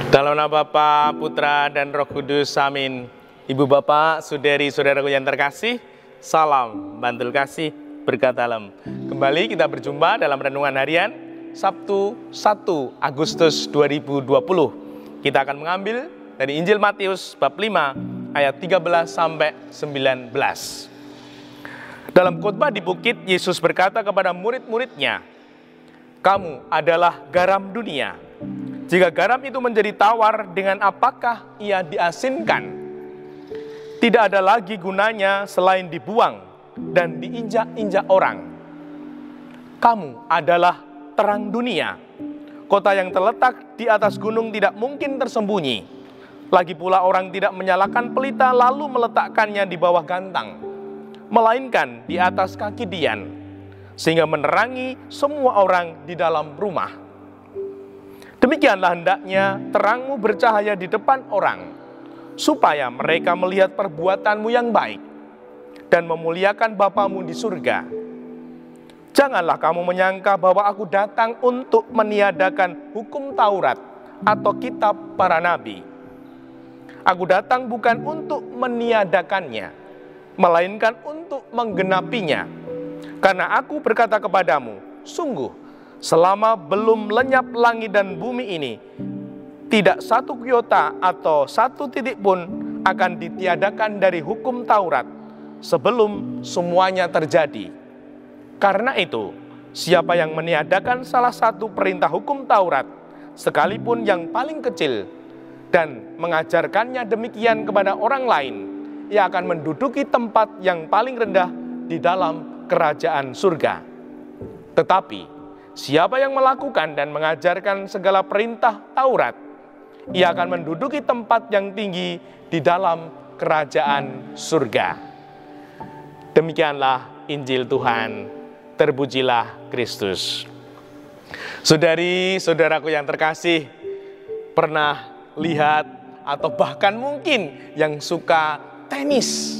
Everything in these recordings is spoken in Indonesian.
Dalam nama Bapa, Putra, dan Roh Kudus, amin. Ibu bapak, saudari-saudaraku yang terkasih, salam bantul kasih berkat dalam. Kembali kita berjumpa dalam renungan harian Sabtu 1 Agustus 2020. Kita akan mengambil dari Injil Matius bab 5 ayat 13 sampai 19. Dalam khotbah di bukit, Yesus berkata kepada murid-muridnya, "Kamu adalah garam dunia. Jika garam itu menjadi tawar, dengan apakah ia diasinkan? Tidak ada lagi gunanya selain dibuang dan diinjak-injak orang. Kamu adalah terang dunia. Kota yang terletak di atas gunung tidak mungkin tersembunyi. Lagi pula orang tidak menyalakan pelita lalu meletakkannya di bawah gantang, melainkan di atas kaki dian, sehingga menerangi semua orang di dalam rumah. Demikianlah hendaknya terangmu bercahaya di depan orang, supaya mereka melihat perbuatanmu yang baik dan memuliakan Bapamu di surga. Janganlah kamu menyangka bahwa aku datang untuk meniadakan hukum Taurat atau kitab para nabi. Aku datang bukan untuk meniadakannya, melainkan untuk menggenapinya. Karena aku berkata kepadamu, sungguh, selama belum lenyap langit dan bumi ini, tidak satu iota atau satu titik pun akan ditiadakan dari hukum Taurat sebelum semuanya terjadi. Karena itu, siapa yang meniadakan salah satu perintah hukum Taurat, sekalipun yang paling kecil, dan mengajarkannya demikian kepada orang lain, ia akan menduduki tempat yang paling rendah di dalam kerajaan surga. Tetapi siapa yang melakukan dan mengajarkan segala perintah Taurat, ia akan menduduki tempat yang tinggi di dalam kerajaan surga." Demikianlah Injil Tuhan. Terpujilah Kristus. Saudari-saudaraku yang terkasih, pernah lihat atau bahkan mungkin yang suka tenis,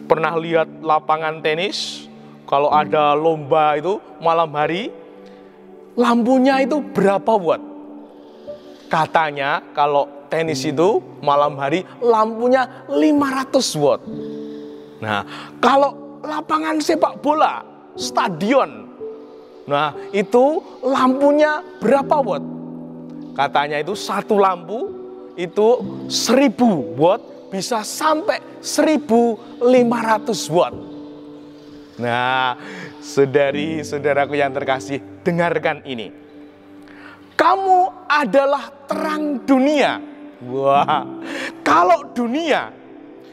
pernah lihat lapangan tenis? Kalau ada lomba itu malam hari, lampunya itu berapa watt? Katanya kalau tenis itu malam hari lampunya 500 watt. Nah, kalau lapangan sepak bola, stadion, nah itu lampunya berapa watt? Katanya itu satu lampu itu 1000 watt, bisa sampai 1500 watt. Nah, saudari-saudaraku yang terkasih, dengarkan ini. Kamu adalah terang dunia. Wah, kalau dunia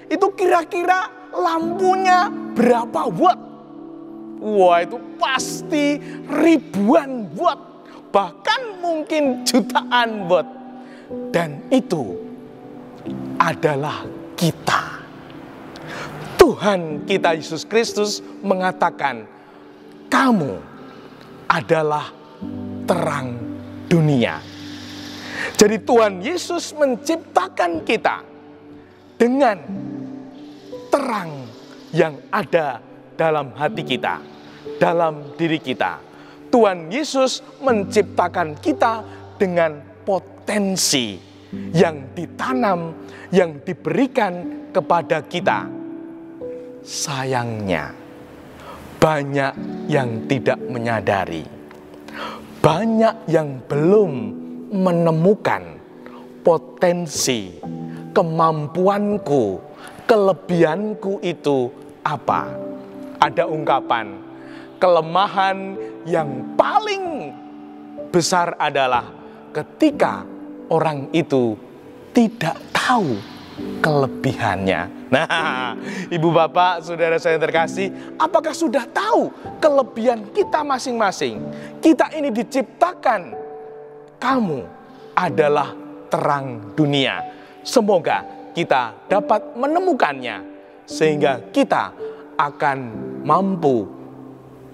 itu kira-kira lampunya berapa watt? Wah, itu pasti ribuan watt, bahkan mungkin jutaan watt. Dan itu adalah kita. Tuhan kita Yesus Kristus mengatakan, kamu adalah terang dunia. Jadi Tuhan Yesus menciptakan kita dengan terang yang ada dalam hati kita, dalam diri kita. Tuhan Yesus menciptakan kita dengan potensi yang ditanam, yang diberikan kepada kita. Sayangnya, banyak yang tidak menyadari, banyak yang belum menemukan potensi, kemampuanku, kelebihanku itu apa. Ada ungkapan, kelemahan yang paling besar adalah ketika orang itu tidak tahu kelebihannya. Nah, ibu bapak, saudara saya terkasih, apakah sudah tahu kelebihan kita masing-masing? Kita ini diciptakan, kamu adalah terang dunia. Semoga kita dapat menemukannya, sehingga kita akan mampu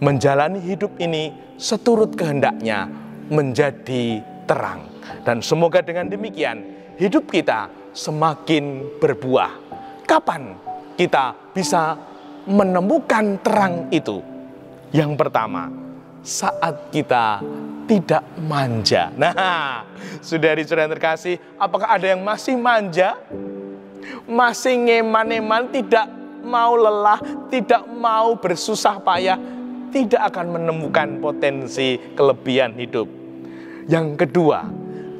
menjalani hidup ini seturut kehendaknya, menjadi terang. Dan semoga dengan demikian hidup kita semakin berbuah. Kapan kita bisa menemukan terang itu? Yang pertama, saat kita tidak manja. Nah, saudari-saudari yang terkasih, apakah ada yang masih manja? Masih ngeman-eman, tidak mau lelah, tidak mau bersusah payah, tidak akan menemukan potensi kelebihan hidup. Yang kedua,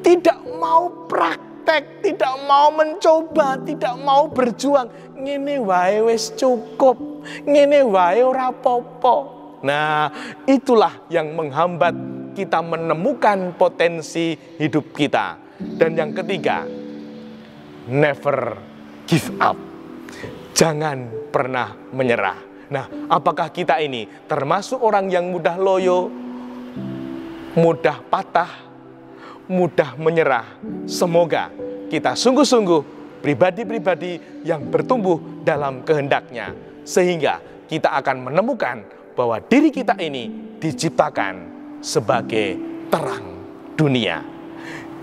tidak mau praktek, tidak mau mencoba, tidak mau berjuang. Ngene wae wis cukup, ngene wae ora apa-apa. Nah, itulah yang menghambat kita menemukan potensi hidup kita. Dan yang ketiga, never give up. Jangan pernah menyerah. Nah, apakah kita ini termasuk orang yang mudah loyo, mudah patah, mudah menyerah? Semoga kita sungguh-sungguh pribadi-pribadi yang bertumbuh dalam kehendaknya, sehingga kita akan menemukan bahwa diri kita ini diciptakan sebagai terang dunia.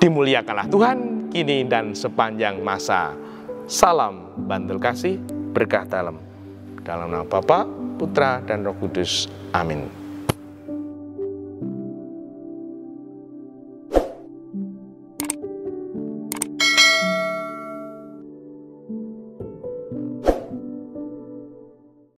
Dimuliakanlah Tuhan kini dan sepanjang masa. Salam bantul kasih, berkah dalam nama Bapa, Putra, dan Roh Kudus. Amin.